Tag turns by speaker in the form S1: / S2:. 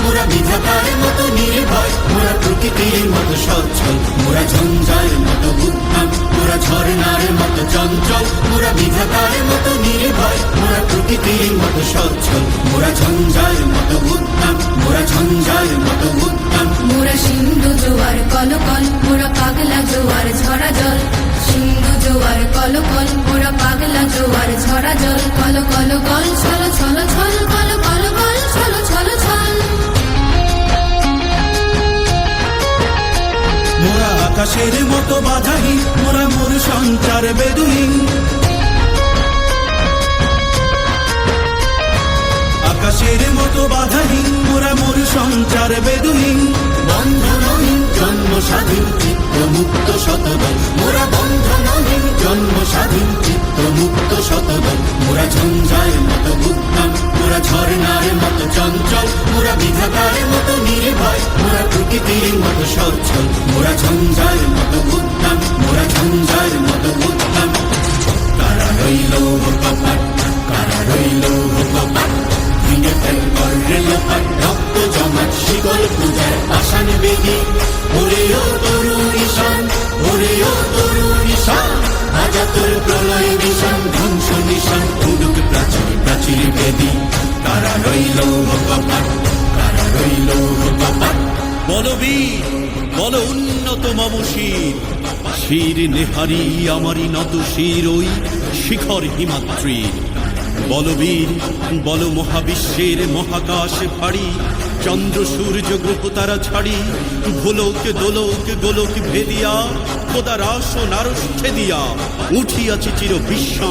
S1: মোরা বিধাতার মতো নির্ভয়, মোরা প্রকৃতির মতো সচ্ছল, মোরা ঝঞ্ঝার মতো উদ্যম, মোরা ঝর্ণার মতো চঞ্চল, মোরা বিধাতার মতো নির্ভয়, মোরা প্রকৃতির মতো সচ্ছল, মোরা ঝঞ্ঝার মতো উদ্যম, মোরা ঝঞ্ঝার মতো উদ্যম।
S2: মোরা সিন্ধু জোয়ার কলকল, মোরা পাগলা জোয়ার ঝরা জল, সিন্ধু জোয়ার কলকল, মোরা পাগলা জোয়ার ঝরা জল, কল কল কল ছল ছল ছল, কল কল কল ছল ছল ছল।
S1: মোরা আকাশের মতো বাধাহীন, মোরা মোর সঞ্চার বেদুহীন, আকাশের মতো বাধাহীন, মোরা মোর সঞ্চার বেদুহীন। বন্ধনহীন জন্ম স্বাধীন চিত্ত মুক্ত শতদল, মোরা বন্ধনহীন জন্ম স্বাধীন চিত্ত মুক্ত শতদল, মোরা ঝঞ্ঝার মতো উদ্যম, মোরা ঝর্ণার মতো চঞ্চল, মোরা বিধাতার মতো নির্ভয়, মোরা প্রকৃতির মতো সচ্ছল, মোরা ঝঞ্ঝার মতো উদ্যম, মোরা ঝঞ্ঝার মতো উদ্যম। কারা রইল কপাট, কারা রইল কপাট, ভেঙে ফেল করে লোপাট, রক্ত জমাট শিকল পূজার পাষাণ বেদি। ওরে ও তরুণ ঈশান, ওরে ও তরুণ ঈশান, আজা তোর প্রলয় নিশান, ধ্বংস নিশান, উডুক প্রাচীর প্রাচীর বেদি। কারা রইল কপাট, কারা রইল কপাট।
S3: বলো বীর, বলো উন্নত মম শির, শির নেহারি আমারি নত শির ওই শিখর হিমাদ্রির। বলো বীর, বলো মহাবিশ্বের মহাকাশ ফাড়ি, চন্দ্র সূর্য গ্রহ তারা ছাড়ি, ভোলক দোলক গোলক ভেদিয়া খোদার আসন আরশ ছেদিয়া উঠিয়াছে চির বিশ্ব।